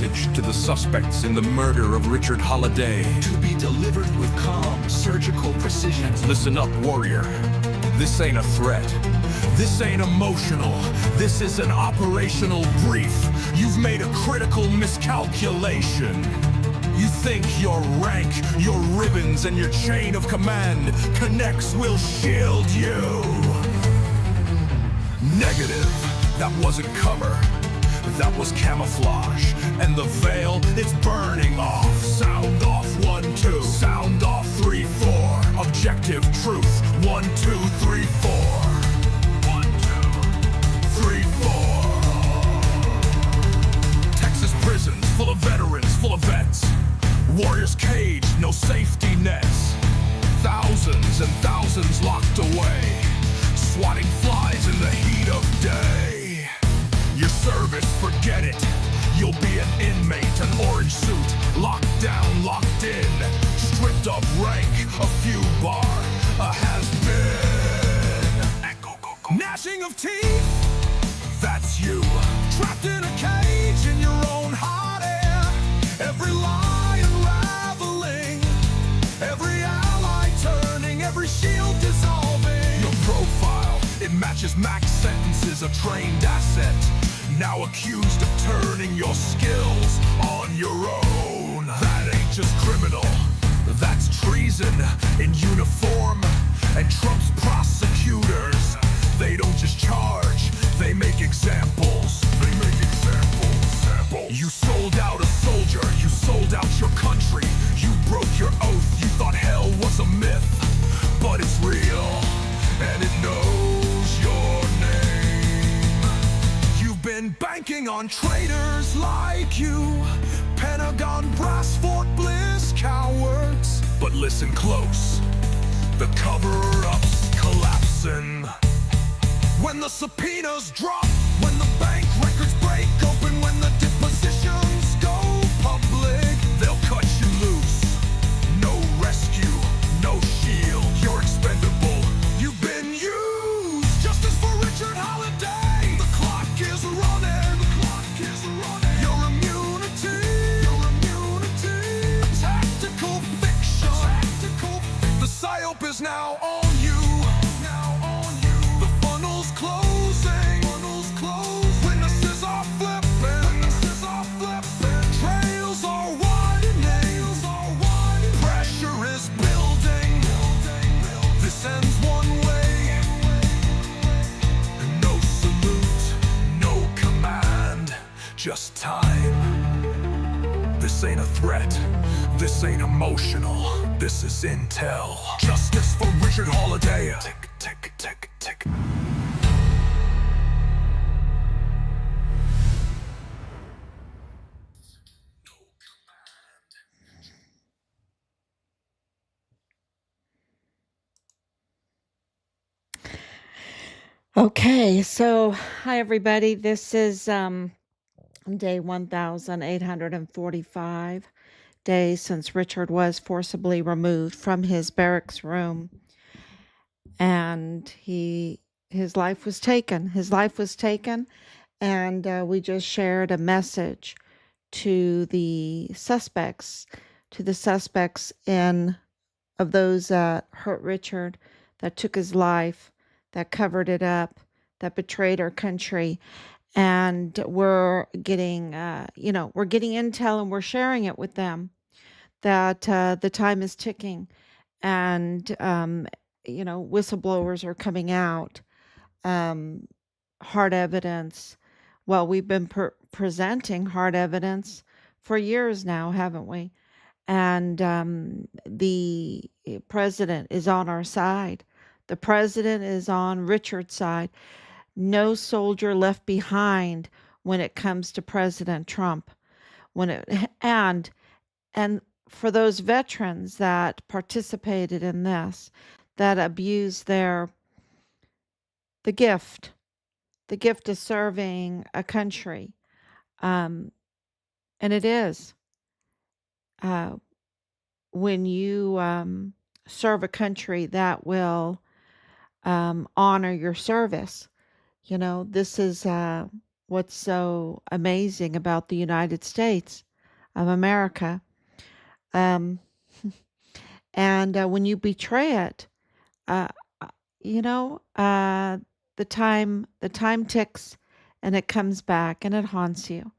message to the suspects in the murder of Richard Halliday. To be delivered with calm, surgical precision. Listen up, warrior. This ain't a threat. This ain't emotional. This is an operational brief. You've made a critical miscalculation. You think your rank, your ribbons, and your chain of command connects will shield you. Negative. That wasn't cover. That was camouflage. And the veil, it's burning off. Sound off 1, 2. Sound off 3, 4. Objective truth. 1, 2, 3, 4. 1, 2, 3, 4. Texas prisons full of veterans, full of vets. Warriors cage, no safety nets. Thousands and thousands locked away, swatting flies in the heat of day. Your service, forget it. You'll be an inmate, an orange suit, locked down, locked in, stripped of rank, a few bar, a has-been. Gnashing of teeth, that's you. Trapped in a cage in your own hot air. Every lie unraveling, every ally turning, every shield dissolving. Your profile, it matches max sentences, a trained asset. Now accused of turning your skills on your own. That ain't just criminal, that's treason in uniform. And Trump's prosecutors, they don't just charge, they make examples. They make examples. You sold out a soldier, you sold out your country. You broke your oath, you thought hell was a myth. But it's real, and it knows your name. You've been banking on traitors like you, Pentagon brass, Fort Bliss cowards. But listen close, the cover-up's collapsing. When the subpoenas drop, when the bank records break open, when the depositions go public, they'll cut you loose. No rescue, no shield, you're expendable. You've been used. Justice for Richard Halliday. The clock is running. The clock is running. Your immunity. Your immunity. Tactical fiction. Tactical fiction. The psyop is now on you. Now on you. The funnel's closing. Funnel's closing. Witnesses are flipping. Witnesses are flipping. Trails are widening. Trails are widening. Pressure is building. This ends one way. No salute, no command, just time. This ain't a threat, this ain't emotional, this is intel. Justice for Richard Halliday. Tick, tick, tick, tick. Okay, so hi everybody. This is day 1845 days since Richard was forcibly removed from his barracks room, and his life was taken. His life was taken, and we just shared a message to the suspects, in of those that hurt Richard, that took his life, that covered it up, that betrayed our country. And we're getting, we're getting intel and we're sharing it with them that the time is ticking, and, whistleblowers are coming out, hard evidence. Well, we've been presenting hard evidence for years now, haven't we? And the president is on our side. The president is on Richard's side. No soldier left behind when it comes to President Trump. And for those veterans that participated in this, that abused the gift of serving a country, and it is when you serve a country that will honor your service. This is what's so amazing about the United States of America. Um, and when you betray it, uh, uh, you know, the time ticks, and it comes back and it haunts you.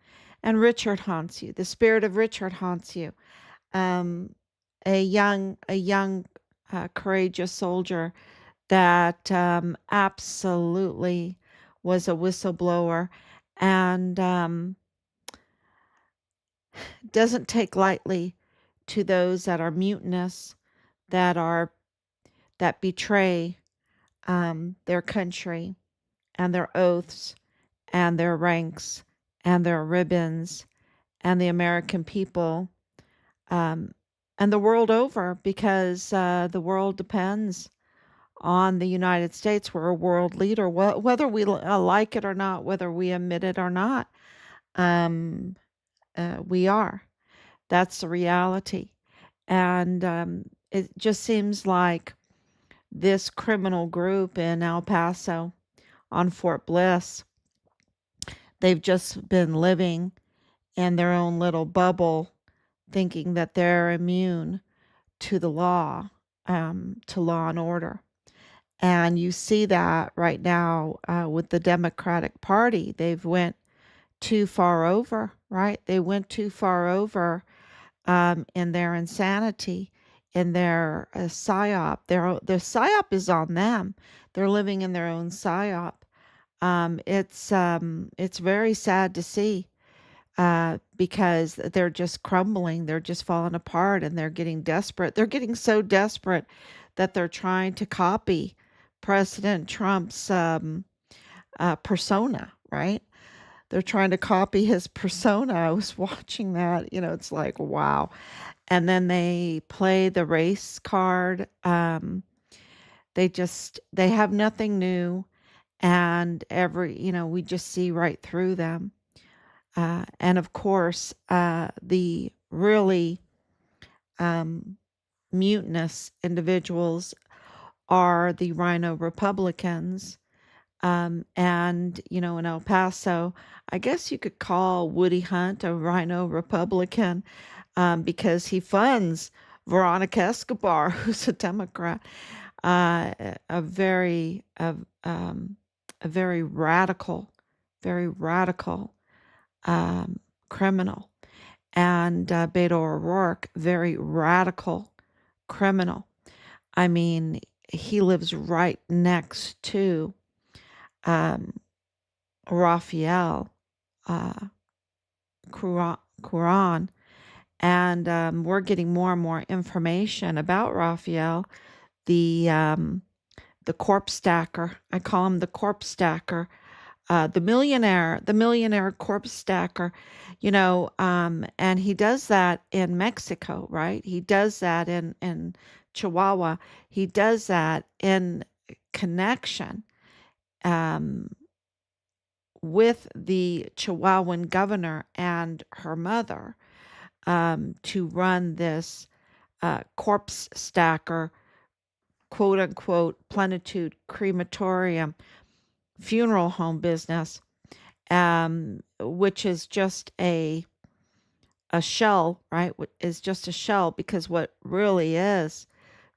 And Richard haunts you. The spirit of Richard haunts you. Um, a young, courageous soldier that absolutely was a whistleblower and doesn't take lightly to those that are mutinous, that are that betray their country and their oaths and their ranks and their ribbons and the American people, um, and the world over, because the world depends on the United States. We're a world leader, whether we like it or not, whether we admit it or not. Um, we are. That's the reality. And it just seems like this criminal group in El Paso on Fort Bliss, they've just been living in their own little bubble, thinking that they're immune to the law, to law and order. And you see that right now with the Democratic Party. They've went too far over, right? They went too far over in their insanity, in their psyop. Their psyop is on them. They're living in their own psyop. It's very sad to see, because they're just crumbling. They're just falling apart, and they're getting desperate. They're getting so desperate that they're trying to copy President Trump's persona, right? They're trying to copy his persona. I was watching that. It's like, wow. And then they play the race card. They have nothing new. And we just see right through them. And of course, the really mutinous individuals are the Rhino Republicans. And, in El Paso, I guess you could call Woody Hunt a Rhino Republican, because he funds Veronica Escobar, who's a Democrat, uh, a very, a, a very radical criminal. And Beto O'Rourke, very radical criminal. I mean, he lives right next to um, Raphael uh, Quran, and we're getting more and more information about Raphael, the corpse stacker. I call him the corpse stacker, the millionaire corpse stacker. And he does that in Mexico, right? He does that in Chihuahua. He does that in connection um, with the Chihuahuan governor and her mother, to run this corpse stacker, quote unquote, plenitude crematorium funeral home business, which is just a shell, right? Is just a shell, because what really is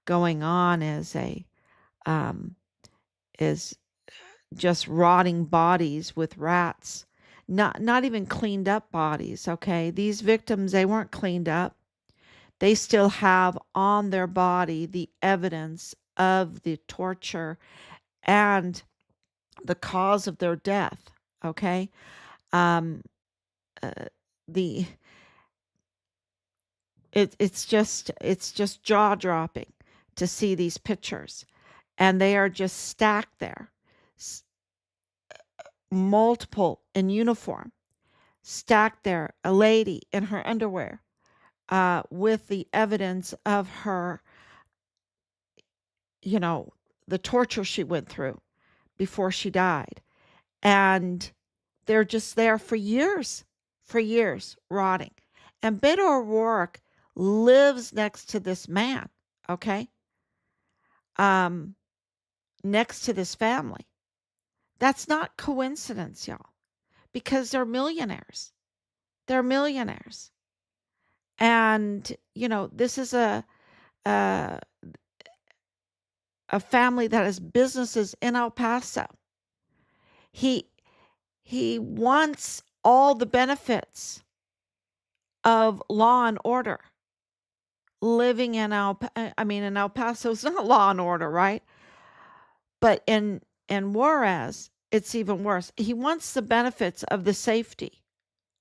going on um, is just rotting bodies with rats, not even cleaned up bodies. Okay, these victims, they weren't cleaned up. They still have on their body the evidence of the torture and the cause of their death. Okay, um, uh, the it's just jaw dropping to see these pictures, and they are just stacked there, multiple in uniform, stacked there, a lady in her underwear, with the evidence of her, you know, the torture she went through before she died. And they're just there for years, rotting. And Beto O'Rourke lives next to this man, okay? Um, Next to this family. That's not coincidence, y'all. because they're millionaires. They're millionaires. And, this is a, a family that has businesses in El Paso. He he wants all the benefits of law and order living in in El Paso. It's not law and order, right? But in Juarez, it's even worse. He wants the benefits of the safety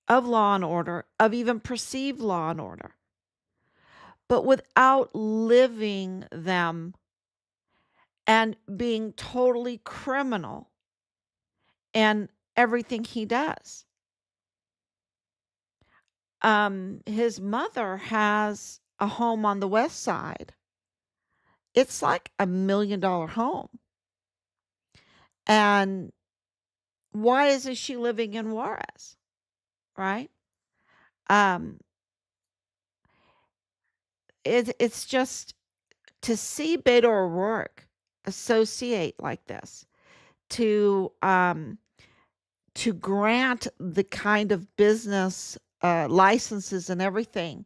of law and order, of even perceived law and order, but without living them and being totally criminal in everything he does. His mother has a home on the west side. It's like $1 million home. And why isn't she living in Juarez? Right? Um, it's just to see Beto O'Rourke associate like this, to grant the kind of business licenses and everything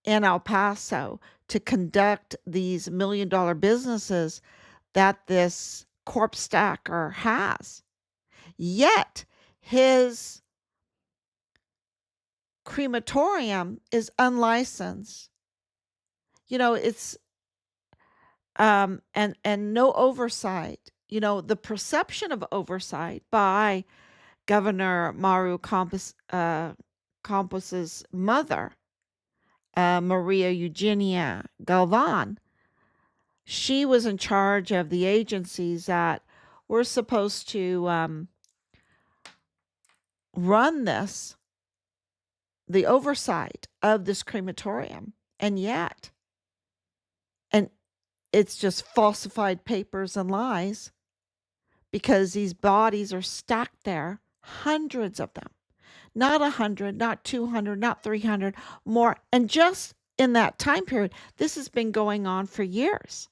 in El Paso to conduct these $1 million businesses that this corpse stacker has. Yet his crematorium is unlicensed. It's and no oversight. The perception of oversight by Governor Mario Campos's mother, Maria Eugenia Galvan. She was in charge of the agencies that were supposed to run the oversight of this crematorium. And yet, and it's just falsified papers and lies, because these bodies are stacked there, hundreds of them. Not 100, not 200, not 300, more. And just in that time period, this has been going on for years.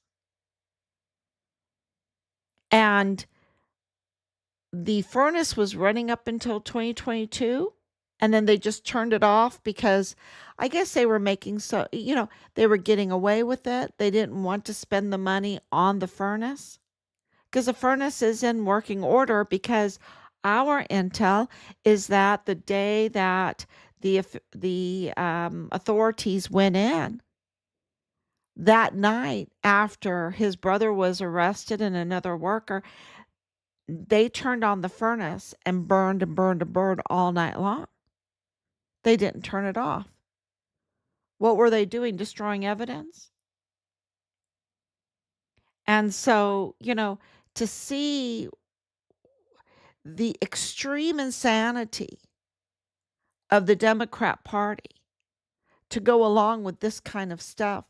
And the furnace was running up until 2022, and then they just turned it off because I guess they were they were getting away with it. They didn't want to spend the money on the furnace because the furnace is in working order, because our intel is that the day that the authorities went in, that night after his brother was arrested and another worker, they turned on the furnace and burned and burned and burned all night long. They didn't turn it off. What were they doing? Destroying evidence? And so, to see the extreme insanity of the Democrat Party to go along with this kind of stuff,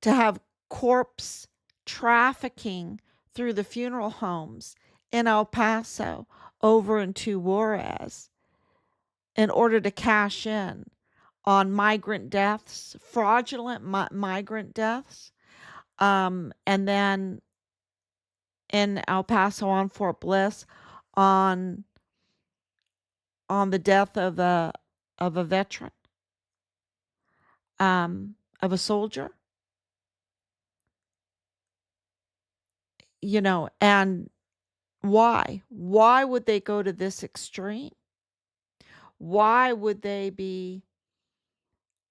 to have corpse trafficking through the funeral homes in El Paso over into Juarez in order to cash in on migrant deaths, fraudulent migrant deaths, and then in El Paso on Fort Bliss on the death of a veteran, of a soldier, and why would they go to this extreme? Why would they be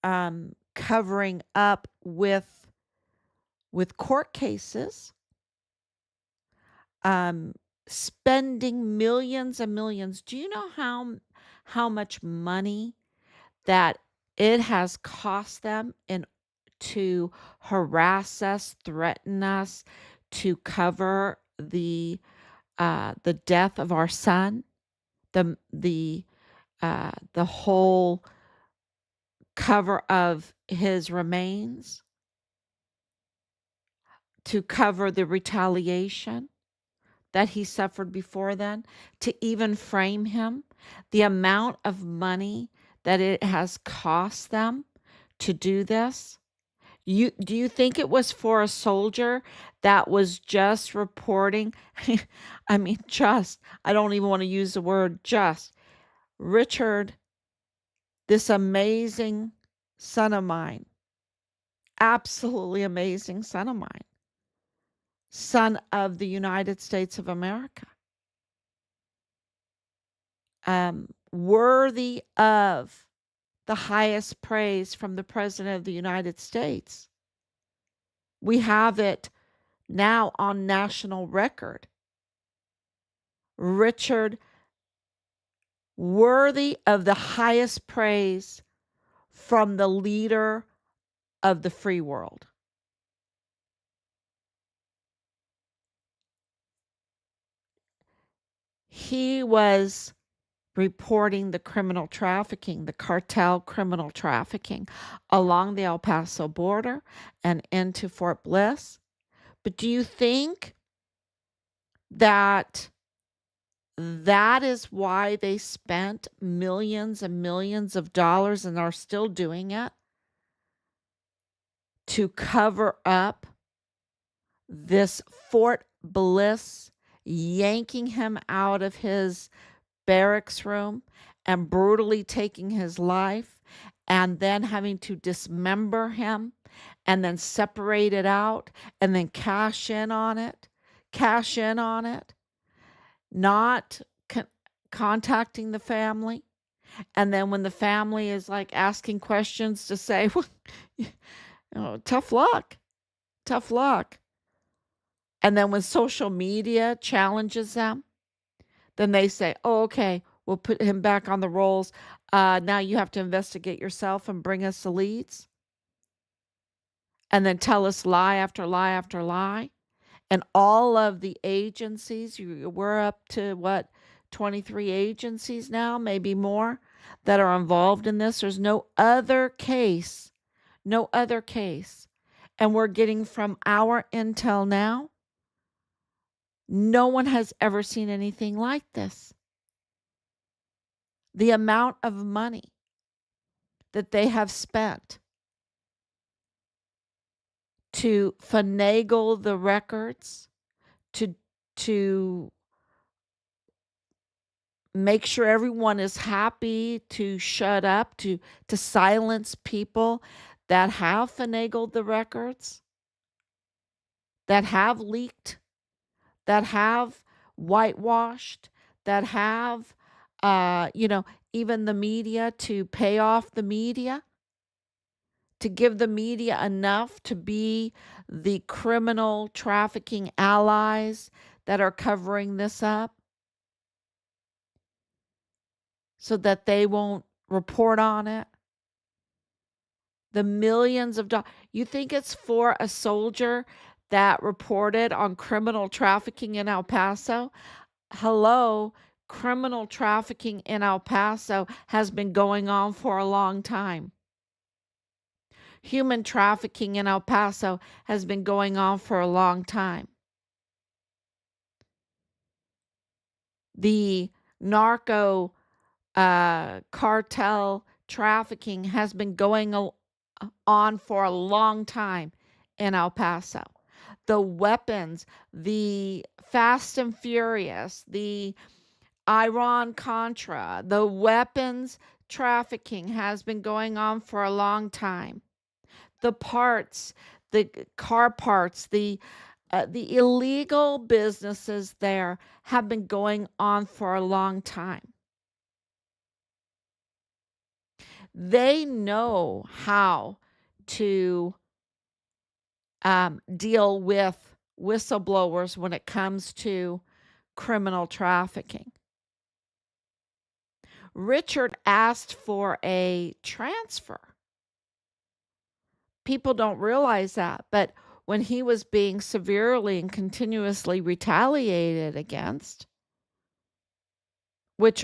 covering up with court cases, spending millions and millions? Do you know how much money that it has cost them to harass us, threaten us, to cover the death of our son, the whole cover of his remains, to cover the retaliation that he suffered before then, to even frame him, the amount of money that it has cost them to do this? Do you think it was for a soldier that was just reporting? I mean, just, I don't even want to use the word just. Richard, this amazing son of mine, absolutely amazing son of mine, son of the United States of America, worthy of the highest praise from the President of the United States. We have it now on national record. Richard, worthy of the highest praise from the leader of the free world. He was reporting the criminal trafficking, the cartel criminal trafficking along the El Paso border and into Fort Bliss. But do you think that that is why they spent millions and millions of dollars and are still doing it to cover up this Fort Bliss, yanking him out of his barracks room and brutally taking his life, and then having to dismember him and then separate it out and then cash in on it, not contacting the family. And then when the family is like asking questions, to say, well, tough luck, tough luck. And then when social media challenges them, then they say, oh, okay, we'll put him back on the rolls. Now you have to investigate yourself and bring us the leads. And then tell us lie after lie after lie. And all of the agencies, we're up to what, 23 agencies now, maybe more, that are involved in this. There's no other case, no other case. And we're getting from our intel now, no one has ever seen anything like this. The amount of money that they have spent to finagle the records, to make sure everyone is happy, to shut up, to silence people that have finagled the records, that have leaked, that have whitewashed, that have, even the media, to pay off the media, to give the media enough to be the criminal trafficking allies that are covering this up so that they won't report on it. The millions of dollars. You think it's for a soldier that reported on criminal trafficking in El Paso? Hello, criminal trafficking in El Paso has been going on for a long time. Human trafficking in El Paso has been going on for a long time. The narco cartel trafficking has been going on for a long time in El Paso. The weapons, the Fast and Furious, the Iran-Contra, the weapons trafficking has been going on for a long time. The parts, the car parts, the illegal businesses there have been going on for a long time. They know how to deal with whistleblowers when it comes to criminal trafficking. Richard asked for a transfer. People don't realize that, but when he was being severely and continuously retaliated against, which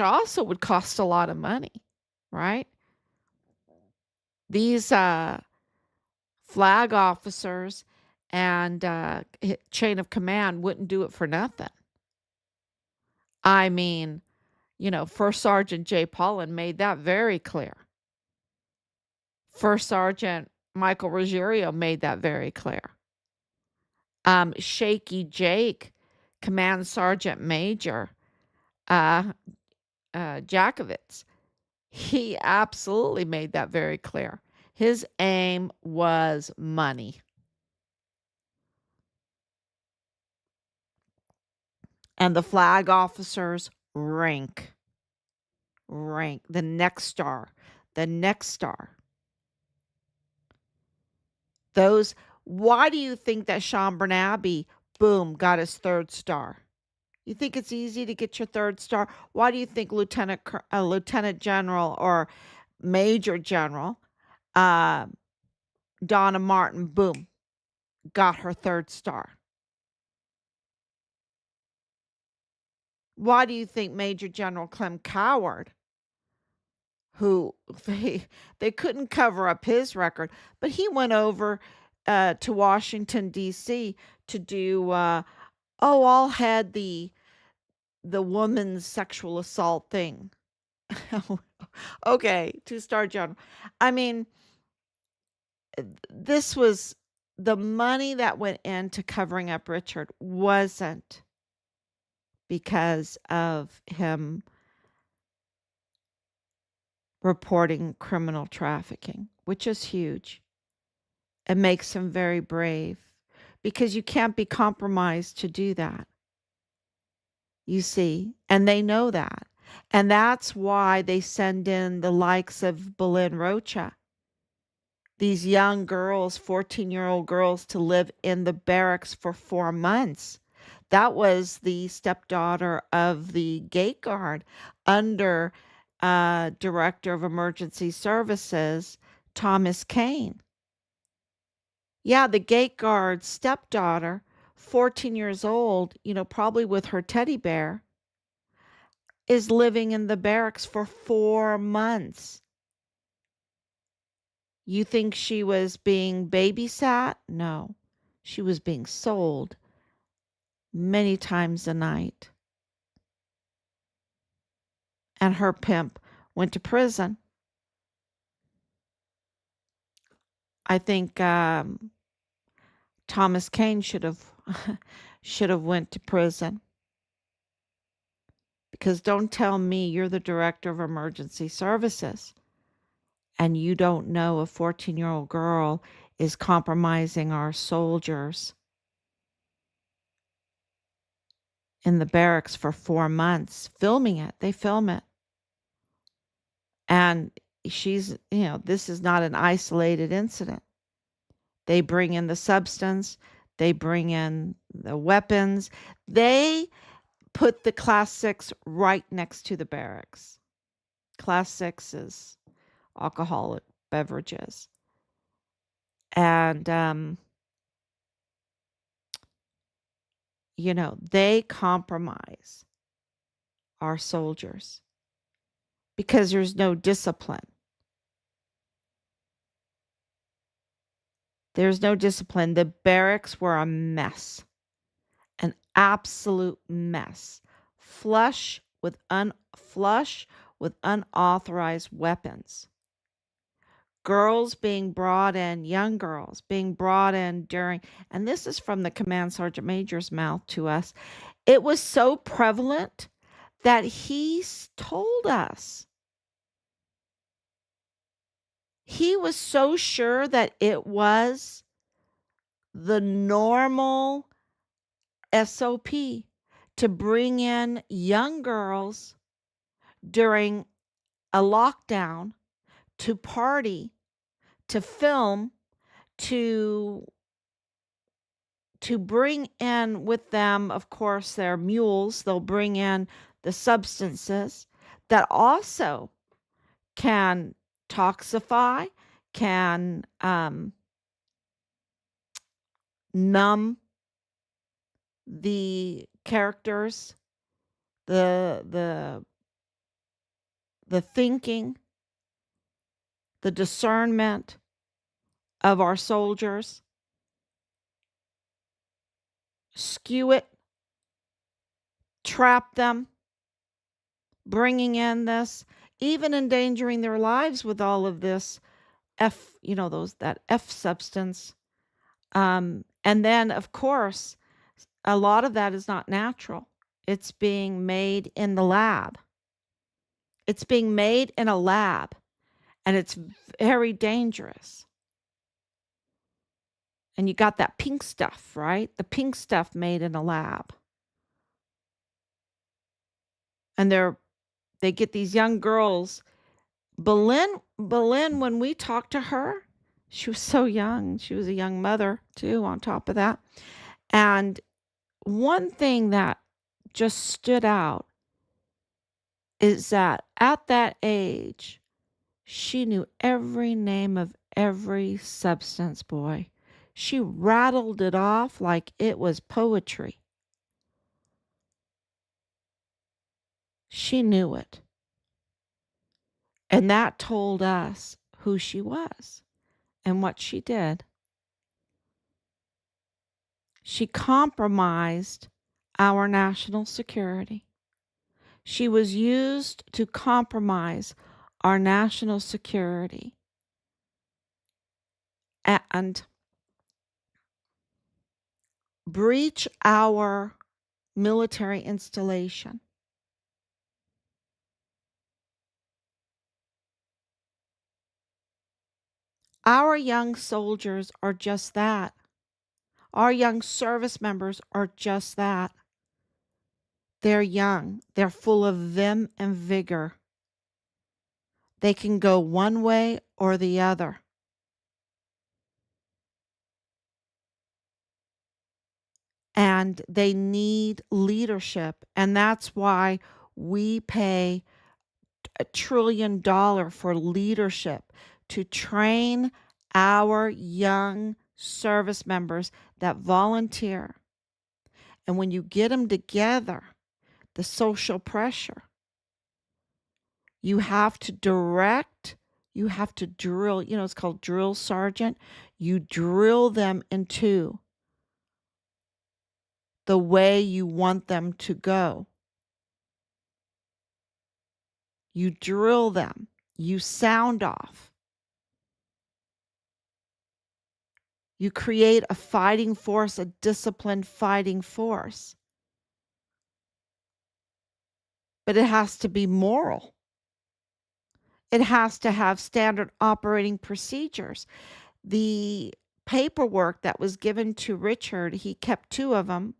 also would cost a lot of money, right? These flag officers and chain of command wouldn't do it for nothing. I mean, First Sergeant Jay Paulin made that very clear. First Sergeant Michael Ruggiero made that very clear. Shaky Jake, Command Sergeant Major Jakovitz, he absolutely made that very clear. His aim was money. And the flag officers rank, the next star, the next star. Those, why do you think that Sean Bernabe, boom, got his third star? You think it's easy to get your third star? Why do you think Lieutenant General or Major General uh, Donna Martin, boom, got her third star? Why do you think Major General Clem Coward, who they couldn't cover up his record, but he went over to Washington D.C. to do I'll head the woman's sexual assault thing. Okay, two-star general. I mean, this was the money that went into covering up Richard wasn't because of him reporting criminal trafficking, which is huge. It makes him very brave because you can't be compromised to do that. You see, and they know that. And that's why they send in the likes of Belen Rocha, these young girls, 14-year-old girls, to live in the barracks for 4 months. That was the stepdaughter of the gate guard under Director of Emergency Services, Thomas Kane. Yeah, the gate guard's stepdaughter, 14 years old, probably with her teddy bear, is living in the barracks for 4 months. You think she was being babysat? No. She was being sold many times a night. And her pimp went to prison. I think Thomas Kane should have went to prison. Because don't tell me you're the Director of Emergency Services and you don't know a 14-year-old girl is compromising our soldiers in the barracks for 4 months, filming it. They film it. And she's, this is not an isolated incident. They bring in the substance, they bring in the weapons, they put the Class 6 right next to the barracks. Class 6 is alcoholic beverages. And, they compromise our soldiers because there's no discipline. There's no discipline. The barracks were a mess, an absolute mess. Flush with unauthorized weapons. Girls being brought in, young girls being brought in during, and this is from the Command Sergeant Major's mouth to us. It was so prevalent that he told us. He was so sure that it was the normal SOP to bring in young girls during a lockdown to party, to film, to bring in with them, of course, their mules. They'll bring in the substances that also can toxify, can numb the characters, the thinking, the discernment of our soldiers, skew it, trap them, bringing in this, even endangering their lives with all of this that F substance. And then, of course, a lot of that is not natural. It's being made in the lab. It's being made in a lab, and it's very dangerous. And you got that pink stuff, right? The pink stuff made in a lab. And they get these young girls. Boleyn, when we talked to her, she was so young. She was a young mother, too, on top of that. And one thing that just stood out is that at that age, she knew every name of every substance, boy. She rattled it off like it was poetry. She knew it. And that told us who she was and what she did. She compromised our national security. She was used to compromise our national security and breach our military installation. Our young soldiers are just that. Our young service members are just that. They're young. They're full of vim and vigor. They can go one way or the other. And they need leadership. And that's why we pay $1 trillion for leadership, to train our young service members that volunteer. And when you get them together, the social pressure, you have to direct, you have to drill, it's called drill sergeant. You drill them into the way you want them to go. You drill them, you sound off. You create a fighting force, a disciplined fighting force. But it has to be moral. It has to have standard operating procedures. The paperwork that was given to Richard, he kept 2 of them.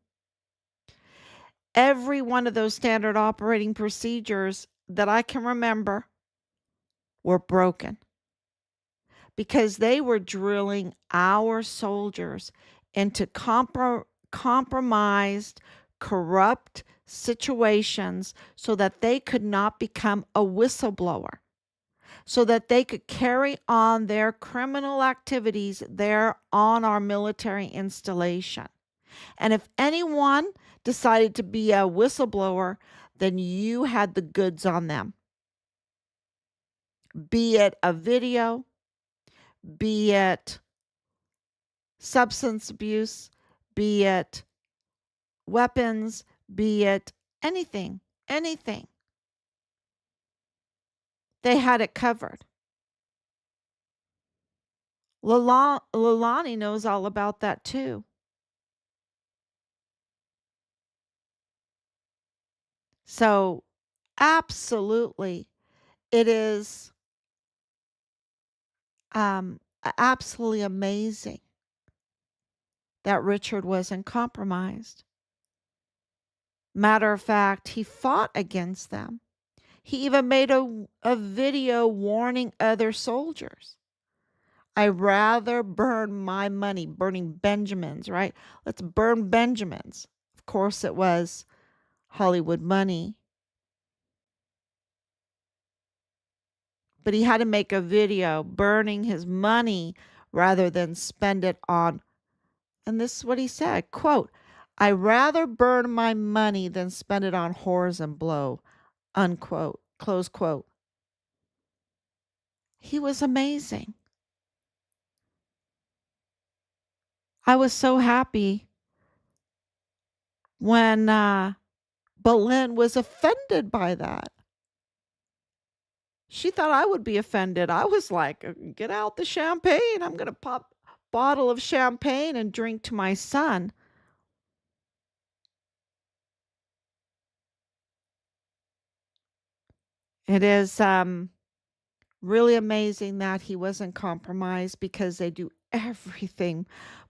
Every one of those standard operating procedures that I can remember were broken because they were drilling our soldiers into compromised, corrupt situations so that they could not become a whistleblower, so that they could carry on their criminal activities there on our military installation. And if anyone decided to be a whistleblower, then you had the goods on them. Be it a video, be it substance abuse, be it weapons, be it anything. They had it covered. Lalani knows all about that too. So, absolutely, it is absolutely amazing that Richard wasn't compromised. Matter of fact, he fought against them. He even made a video warning other soldiers. I rather burn my money, burning Benjamins, right? Let's burn Benjamins. Of course, it was Hollywood money. But he had to make a video burning his money rather than spend it on, and this is what he said, quote, "I rather burn my money than spend it on whores and blow," unquote, close quote. He was amazing. I was so happy when Boleyn was offended by that. She thought I would be offended. I was like, get out the champagne. I'm going to pop a bottle of champagne and drink to my son. It is really amazing that he wasn't compromised because they do everything.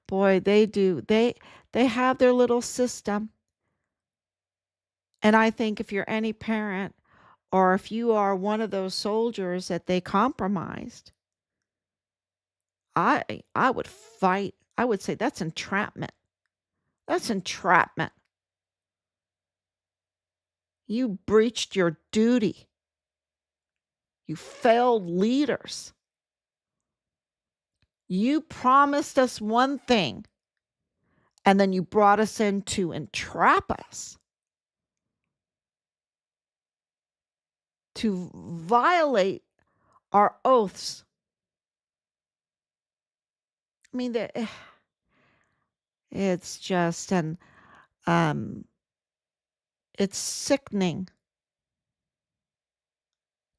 Boy, they do. They have their little system. And I think if you're any parent or if you are one of those soldiers that they compromised, I would fight. I would say that's entrapment. That's entrapment. You breached your duty. You failed leaders. You promised us one thing, and then you brought us in to entrap us, to violate our oaths. I mean, it's just, and um, it's sickening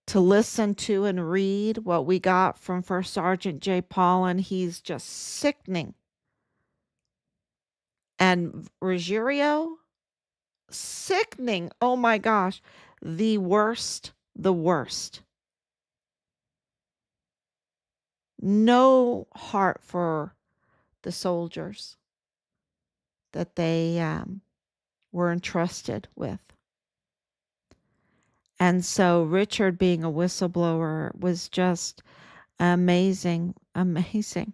to listen to and read what we got from First Sergeant Jay Paulin. He's just sickening. And Ruggiero, sickening. Oh my gosh. The worst, the worst. No heart for the soldiers that they were entrusted with. And so Richard being a whistleblower was just amazing, amazing.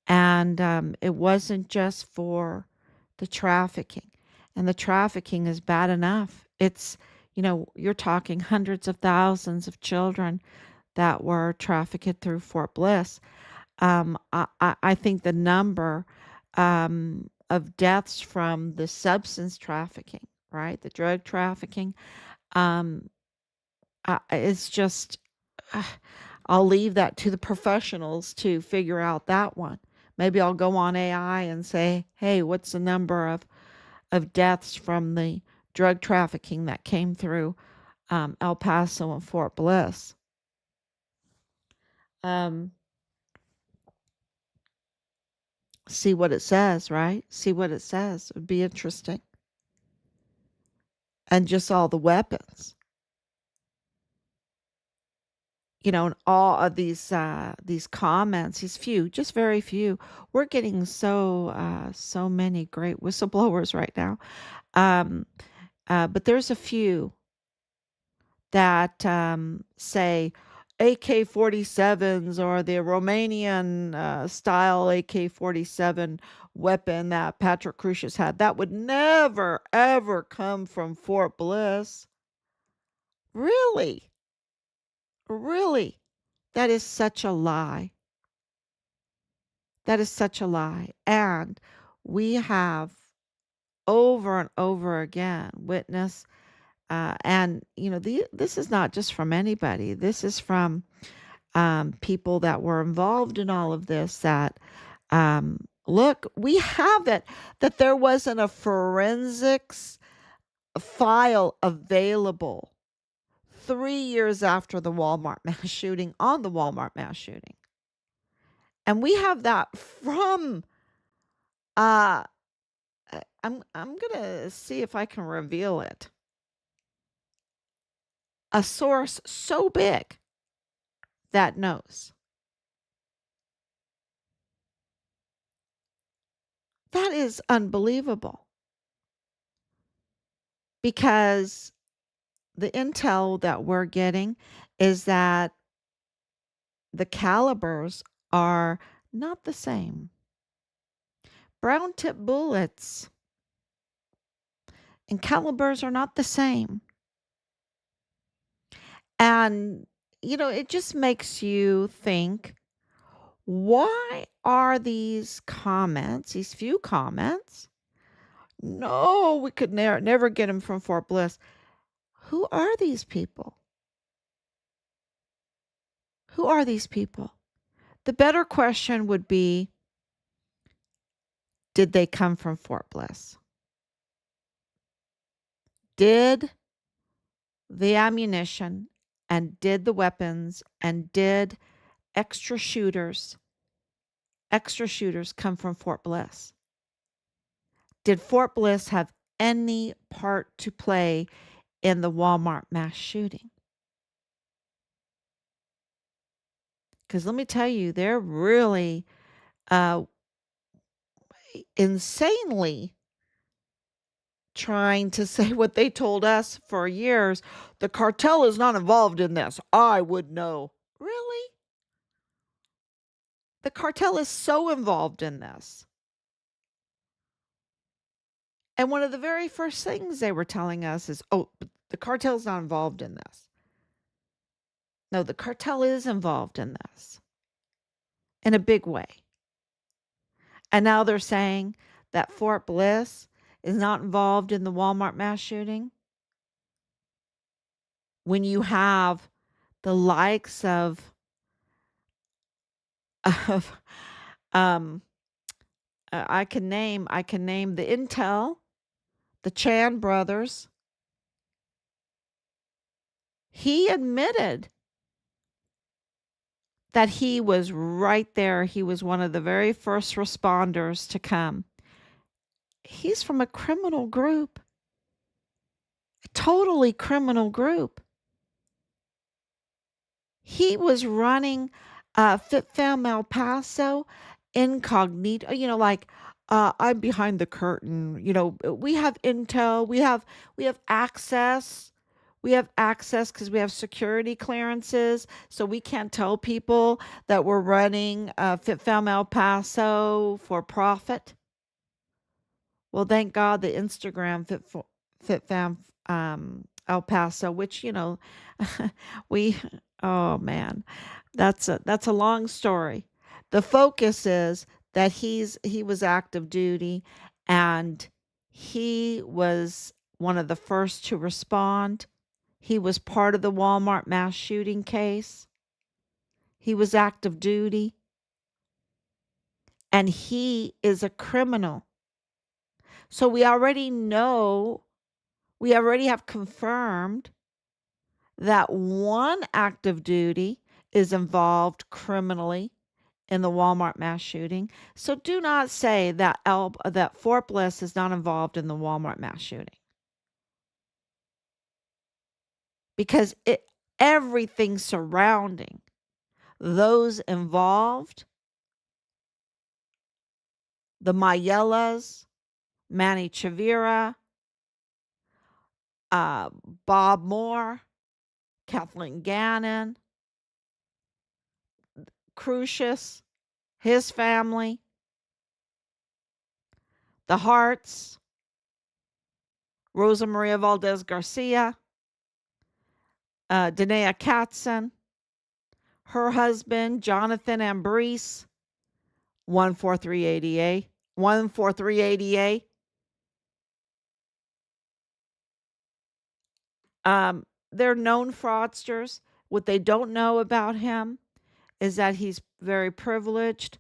And it wasn't just for the trafficking. And the trafficking is bad enough. It's, you're talking hundreds of thousands of children that were trafficked through Fort Bliss. I think the number of deaths from the substance trafficking, right, the drug trafficking, um, it's just, uh, I'll leave that to the professionals to figure out that one. Maybe I'll go on AI and say, hey, what's the number of deaths from the drug trafficking that came through El Paso and Fort Bliss? Um, see what it says, right? See what it says. It would be interesting. And just all the weapons. And all of these comments, these few, just very few. We're getting so many great whistleblowers right now. Um, but there's a few that say AK-47s or the Romanian style AK-47 weapon that Patrick Crucius had. That would never, ever come from Fort Bliss. Really? Really? That is such a lie. That is such a lie. And we have over and over again witnessed, and this is not just from anybody. This is from people that were involved in all of this. That look, we have it that there wasn't a forensics file available 3 years after the Walmart mass shooting, on the Walmart mass shooting. And we have that from uh I'm going to see if I can reveal it. A source so big that knows. That is unbelievable because the intel that we're getting is that the calibers are not the same. Brown tip bullets and calibers are not the same. And, it just makes you think, why are these comments, these few comments? No, we could never get them from Fort Bliss. Who are these people? Who are these people? The better question would be, did they come from Fort Bliss? Did the ammunition and did the weapons and did extra shooters. Extra shooters come from Fort Bliss. Did Fort Bliss have any part to play in the Walmart mass shooting? Because let me tell you, they're really uh, insanely trying to say what they told us for years. The cartel is not involved in this. I would know. Really? The cartel is so involved in this. And one of the very first things they were telling us is, oh, but the cartel's not involved in this. No, the cartel is involved in this in a big way. And now they're saying that Fort Bliss is not involved in the Walmart mass shooting. When you have the likes of um I can name the Intel, the Chan brothers. He admitted that he was right there. He was one of the very first responders to come. He's from a criminal group, a totally criminal group. He was running Fit Fam El Paso incognito, like I'm behind the curtain. We have intel, we have access. We have access because we have security clearances, so we can't tell people that we're running Fit Fam El Paso for profit. Well, thank God the Instagram Fit Fam El Paso, which we oh man, that's a long story. The focus is that he was active duty, and he was one of the first to respond. He was part of the Walmart mass shooting case. He was active duty, and he is a criminal. So we already have confirmed that one active duty is involved criminally in the Walmart mass shooting. So do not say that Fort Bliss is not involved in the Walmart mass shooting, because everything surrounding those involved, the Mayellas, Manny Chavira, uh, Bob Moore, Kathleen Gannon, Crucius, his family, the Harts, Rosa Maria Valdez Garcia, Danae Katzen, her husband, Jonathan Ambrose, 14380A, 14380A. They're known fraudsters. What they don't know about him is that he's very privileged.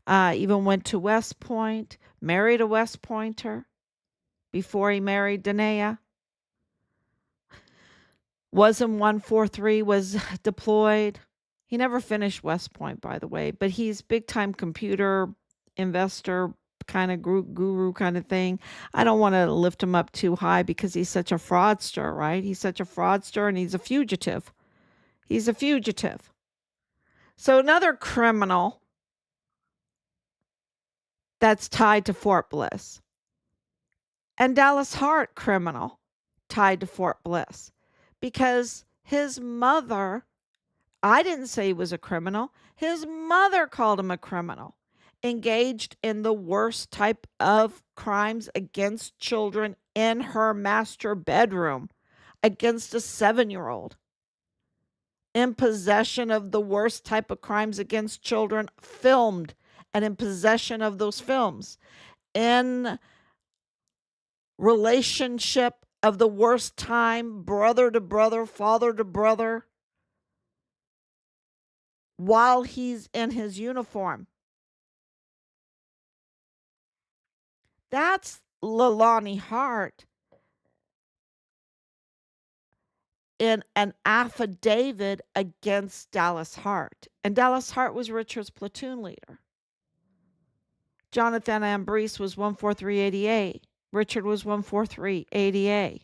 Even went to West Point, married a West Pointer before he married Danae. Was in 143, was deployed. He never finished West Point, by the way, but he's big time computer investor kind of guru kind of thing. I don't want to lift him up too high because he's such a fraudster, right? He's such a fraudster, and he's a fugitive. He's a fugitive. So another criminal that's tied to Fort Bliss, and Dallas Hart criminal tied to Fort Bliss, because his mother, I didn't say he was a criminal. His mother called him a criminal, engaged in the worst type of crimes against children in her master bedroom against a 7-year-old, in possession of the worst type of crimes against children filmed, and in possession of those films, in relationship of the worst time, brother to brother, father to brother, while he's in his uniform. That's Leilani Hart. in an affidavit against Dallas Hart. And Dallas Hart was Richard's platoon leader. Jonathan Ambrose was 14380A. Richard was 14380A.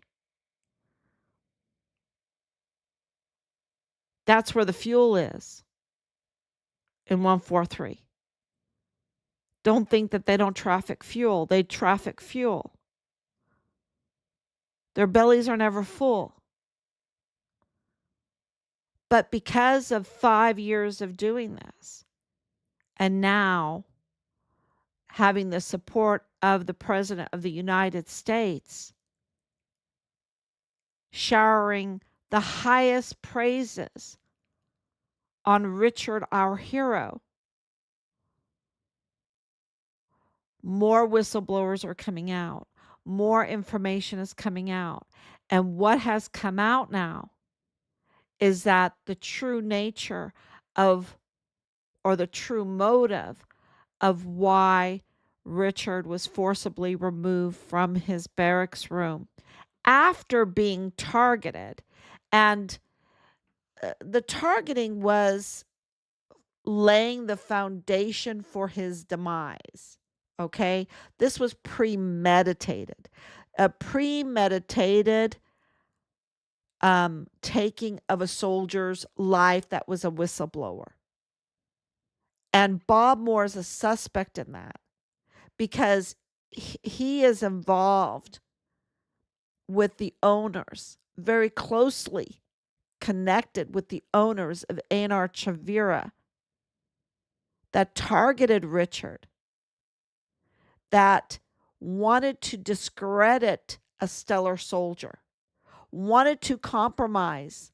That's where the fuel is in 143. Don't think that they don't traffic fuel. They traffic fuel. Their bellies are never full. But because of 5 years of doing this, and now having the support of the President of the United States, showering the highest praises on Richard, our hero, more whistleblowers are coming out. More information is coming out. And what has come out now is that the true nature of, or the true motive of why Richard was forcibly removed from his barracks room after being targeted. And the targeting was laying the foundation for his demise. Okay? This was premeditated. A premeditated taking of a soldier's life that was a whistleblower. And Bob Moore is a suspect in that because he is involved with the owners, very closely connected with the owners of A&R Chavira that targeted Richard, that wanted to discredit a stellar soldier, wanted to compromise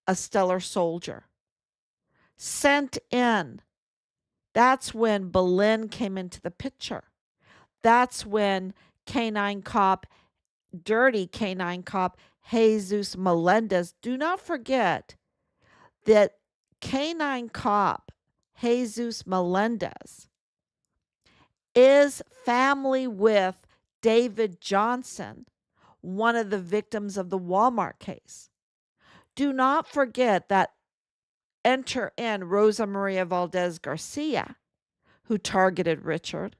a stellar soldier, sent in. That's when Belen came into the picture. That's when canine cop, dirty canine cop, Jesus Melendez. Do not forget that canine cop, Jesus Melendez, is family with David Johnson, one of the victims of the Walmart case. Do not forget that enter in Rosa Maria Valdez Garcia, who targeted Richard.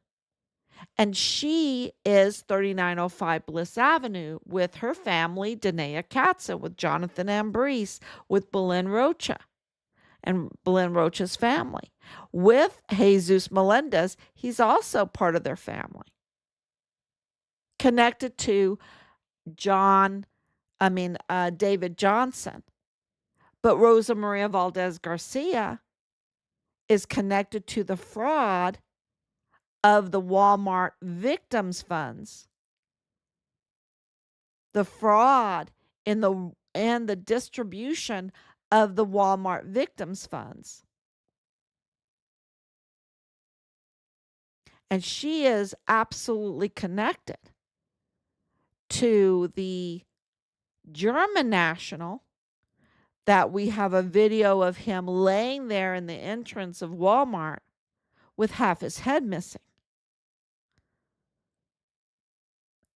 And she is 3905 Bliss Avenue with her family, Danae Katza, with Jonathan Ambrose, with Belen Rocha and Belen Rocha's family. With Jesus Melendez, he's also part of their family. Connected to David Johnson. But Rosa Maria Valdez Garcia is connected to the fraud of the Walmart victims funds, the fraud in the distribution of the Walmart victims funds. And she is absolutely connected to the German national that we have a video of him laying there in the entrance of Walmart with half his head missing.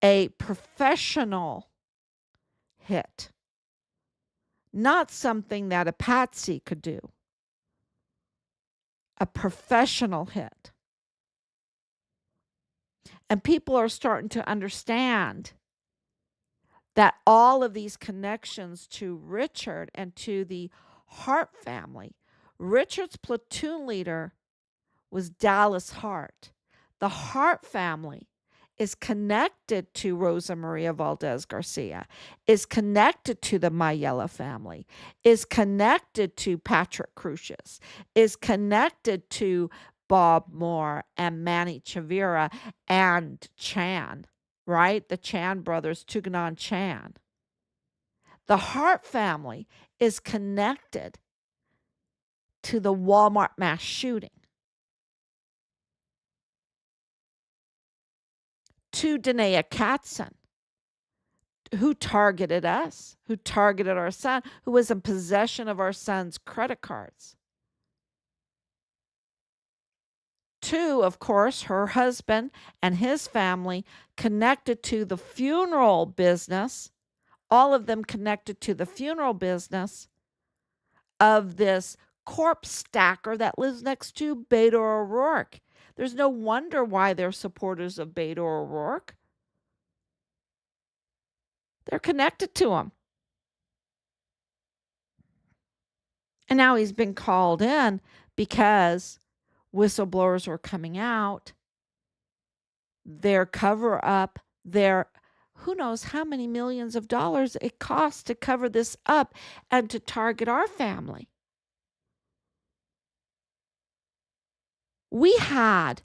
A professional hit, not something that a patsy could do. A professional hit. And people are starting to understand that all of these connections to Richard and to the Hart family, Richard's platoon leader was Dallas Hart. The Hart family is connected to Rosa Maria Valdez Garcia, is connected to the Mayella family, is connected to Patrick Crucius, is connected to Bob Moore and Manny Chavira and Chan, right? The Chan brothers, Tuganon Chan. The Hart family is connected to the Walmart mass shooting, to Danae Katzen, who targeted us, who targeted our son, who was in possession of our son's credit cards. To, of course, her husband and his family connected to the funeral business all of them connected to the funeral business of this corpse stacker that lives next to Beto O'Rourke. There's no wonder why they're supporters of Beto O'Rourke. They're connected to him. And now he's been called in because whistleblowers were coming out. Their cover up, their who knows how many millions of dollars it costs to cover this up and to target our family. We had,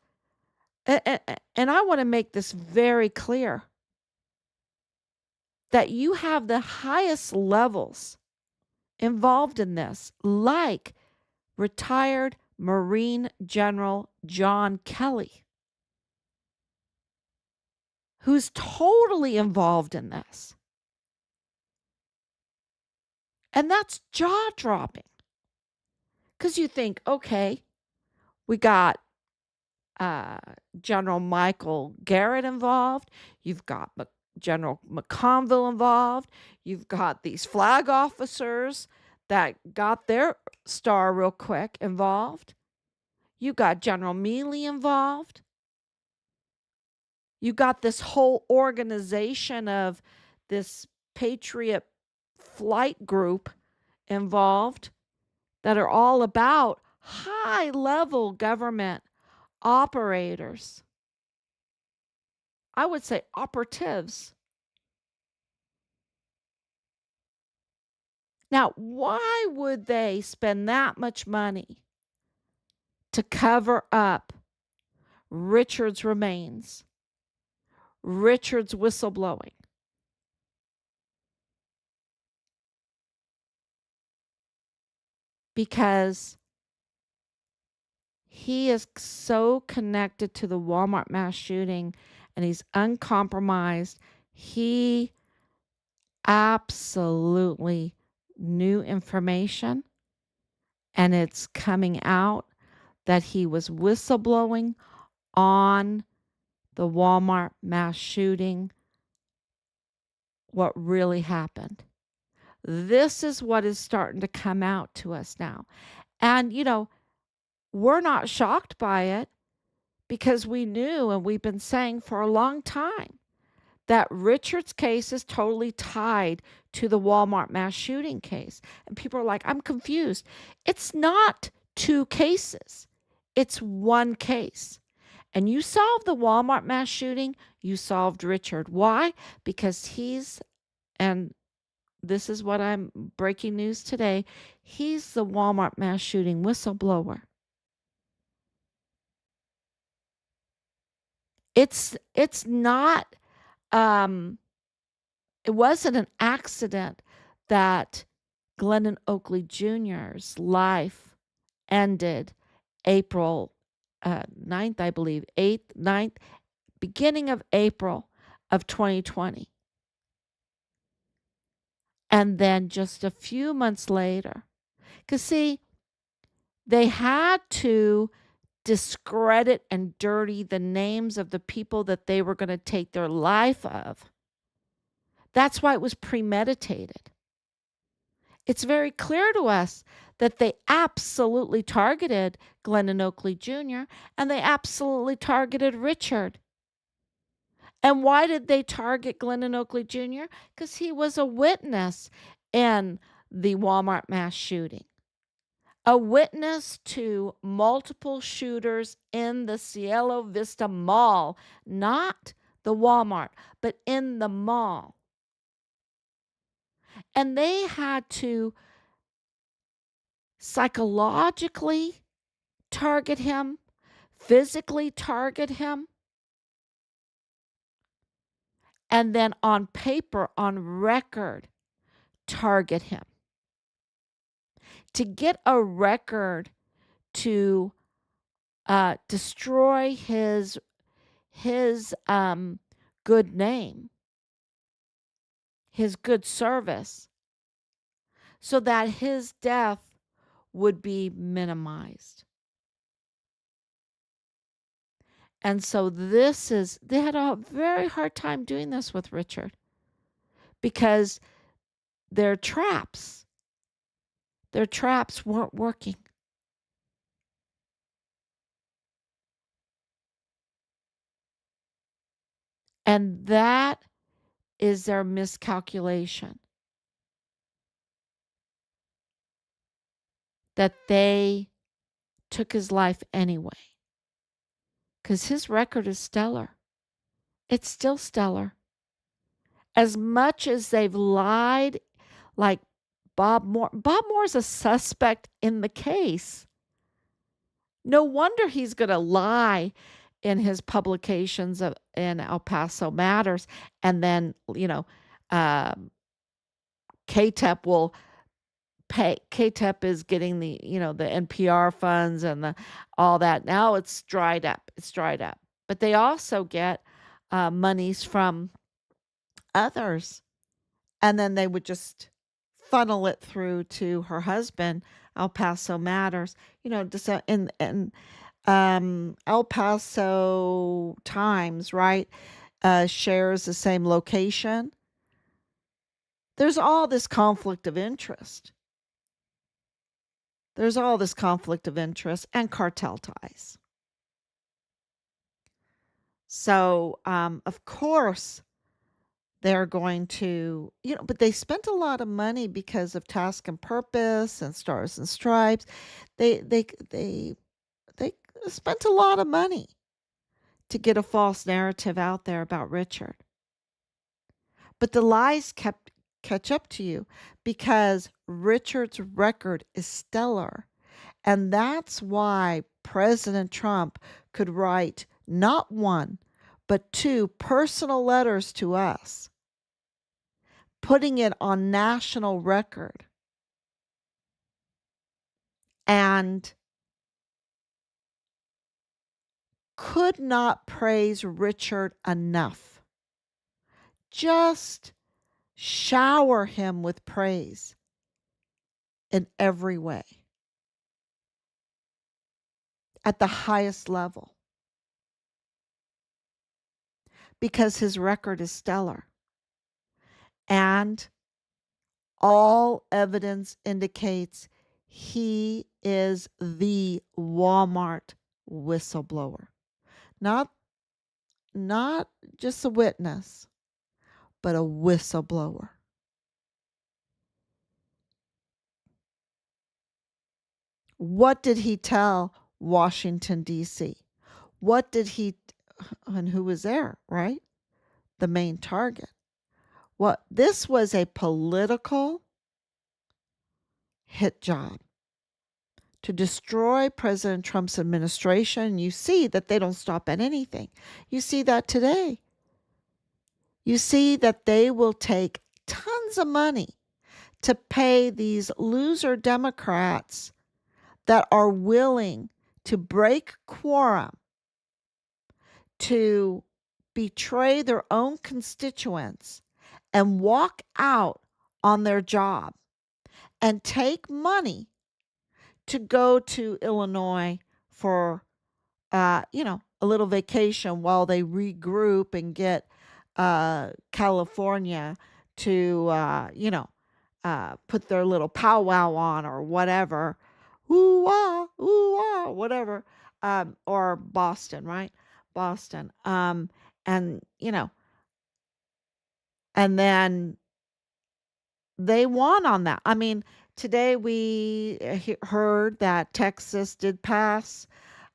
and I want to make this very clear, that you have the highest levels involved in this, like retired Marine General John Kelly, who's totally involved in this. And that's jaw dropping. Because you think, okay, we got General Michael Garrett involved. You've got General McConville involved. You've got these flag officers that got their star real quick involved. You got General Mealy involved. You got this whole organization of this Patriot flight group involved that are all about high-level government operators. I would say operatives. Now, why would they spend that much money to cover up Richard's remains, Richard's whistleblowing? Because he is so connected to the Walmart mass shooting and he's uncompromised. He absolutely knew information, and it's coming out that he was whistleblowing on the Walmart mass shooting, what really happened. This is what is starting to come out to us now. And, we're not shocked by it because we knew, and we've been saying for a long time, that Richard's case is totally tied to the Walmart mass shooting case. And people are like, I'm confused. It's not two cases. It's one case. And you solved the Walmart mass shooting, you solved Richard. Why? Because and this is what I'm breaking news today, he's the Walmart mass shooting whistleblower. It's not it wasn't an accident that Glennon Oakley Jr.'s life ended April 9th, I believe, 8th, 9th, beginning of April of 2020. And then just a few months later, because see, they had to discredit and dirty the names of the people that they were going to take their life of. That's why it was premeditated. It's very clear to us that they absolutely targeted Glennon Oakley Jr. and they absolutely targeted Richard. And why did they target Glennon Oakley Jr.? Because he was a witness in the Walmart mass shooting. A witness to multiple shooters in the Cielo Vista Mall, not the Walmart, but in the mall. And they had to psychologically target him, physically target him, and then on paper, on record, target him. To get a record to destroy his good name, his good service, so that his death would be minimized. And so they had a very hard time doing this with Richard because their traps. Their traps weren't working. And that is their miscalculation, that they took his life anyway. Because his record is stellar. It's still stellar. As much as they've lied, like Bob Moore's a suspect in the case. No wonder he's going to lie in his publications in El Paso Matters. And then, um, KTEP will pay. KTEP is getting the NPR funds and all that. Now it's dried up. It's dried up. But they also get monies from others. And then they would just funnel it through to her husband, El Paso Matters. Just in El Paso Times, right? Shares the same location. There's all this conflict of interest. There's all this conflict of interest and cartel ties. So, of course, they're going to, but they spent a lot of money because of Task and Purpose and Stars and Stripes. They spent a lot of money to get a false narrative out there about Richard. But the lies kept catch up to you because Richard's record is stellar. And that's why President Trump could write not one, but two personal letters to us, putting it on national record. And could not praise Richard enough. Just shower him with praise in every way at the highest level because his record is stellar. And all evidence indicates he is the Walmart whistleblower. Not just a witness, but a whistleblower. What did he tell Washington, D.C.? What did and who was there, right? The main target. This was a political hit job to destroy President Trump's administration. You see that they don't stop at anything. You see that today. You see that they will take tons of money to pay these loser Democrats that are willing to break quorum, to betray their own constituents and walk out on their job and take money to go to Illinois for, a little vacation while they regroup and get California to, put their little powwow on or whatever. Ooh, ah, whatever. Or Boston, right? Boston. And, and then they won on that. I mean, today we heard that Texas did pass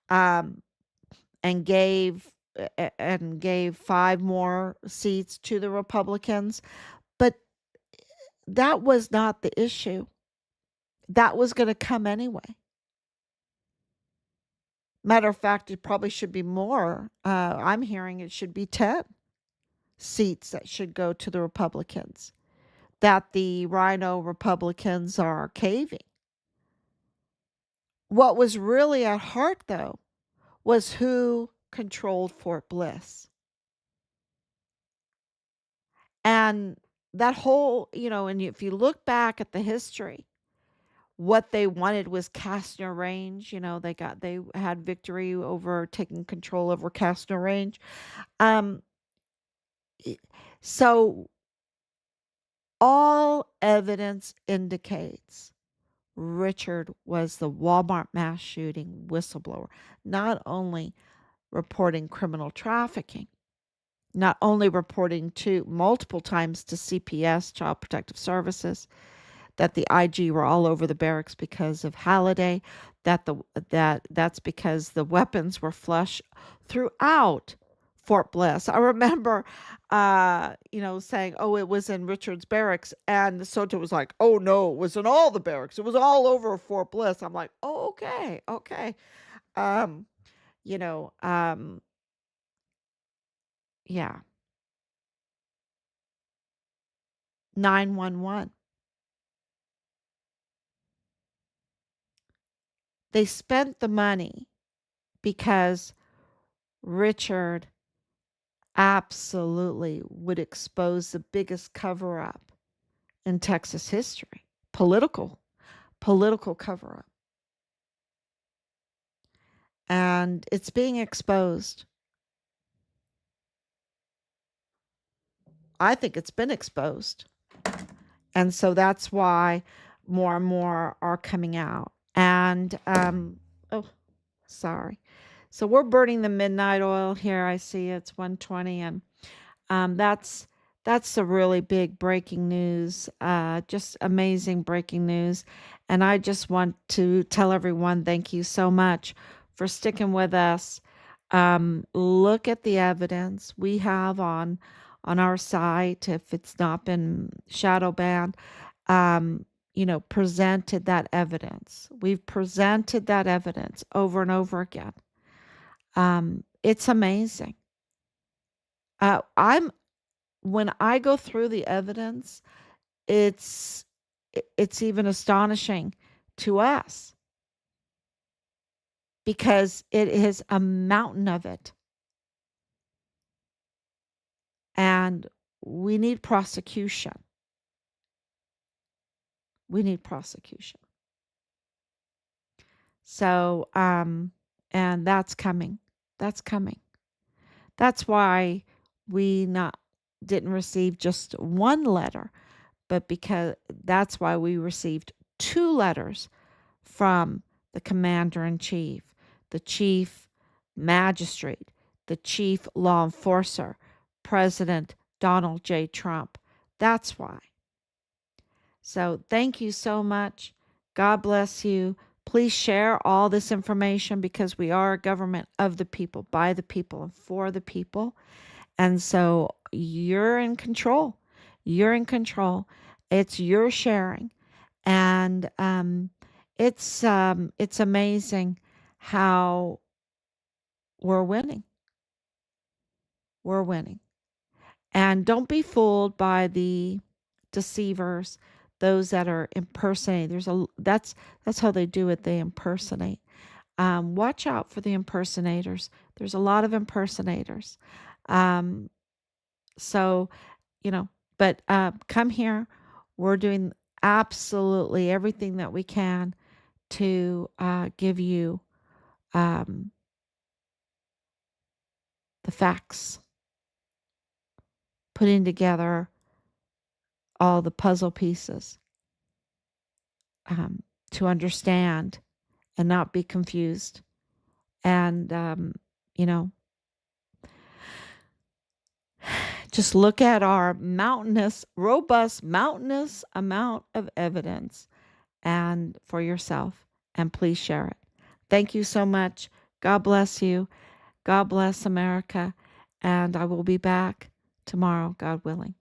um, and gave 5 more seats to the Republicans, but that was not the issue. That was going to come anyway. Matter of fact, it probably should be more. I'm hearing it should be 10 seats that should go to the Republicans, that the Rhino Republicans are caving. What was really at heart, though, was who controlled Fort Bliss. And that whole, and if you look back at the history, what they wanted was Castner Range. They had victory over taking control over Castner Range. Um, so All evidence indicates Richard was the Walmart mass shooting whistleblower, not only reporting criminal trafficking, not only reporting to multiple times to CPS, Child Protective Services, that the IG were all over the barracks because of Halliday, that's because the weapons were flush throughout Fort Bliss. I remember, saying, "Oh, it was in Richard's barracks," and Soto was like, "Oh no, it was in all the barracks. It was all over Fort Bliss." I'm like, "Oh, okay, okay." Um, you know, um, yeah, 911. They spent the money because Richard absolutely would expose the biggest cover up in Texas history. Political cover up. And it's being exposed. I think it's been exposed. And so that's why more and more are coming out. And, oh, sorry. So we're burning the midnight oil here. I see it's 120, and that's a really big breaking news, just amazing breaking news. And I just want to tell everyone thank you so much for sticking with us. Look at the evidence we have on our site. If it's not been shadow banned, presented that evidence. We've presented that evidence over and over again. It's amazing. I'm When I go through the evidence, it's it's even astonishing to us because it is a mountain of it, and we need prosecution. We need prosecution. So, and that's coming. That's coming. That's why we not didn't receive just one letter, but because that's why we received two letters from the commander in chief, the chief magistrate, the chief law enforcer, President Donald J. Trump. That's why. So thank you so much. God bless you. Please share all this information because we are a government of the people, by the people, and for the people. And so you're in control. You're in control. It's your sharing. And it's amazing how we're winning. We're winning. And don't be fooled by the deceivers, those that are impersonating. That's how they do it. They impersonate. Watch out for the impersonators. There's a lot of impersonators. Um, so, but come here. We're doing absolutely everything that we can to give you um, the facts, putting together all the puzzle pieces to understand and not be confused. And, you know, just look at our robust, mountainous amount of evidence and for yourself, and please share it. Thank you so much. God bless you. God bless America. And I will be back tomorrow, God willing.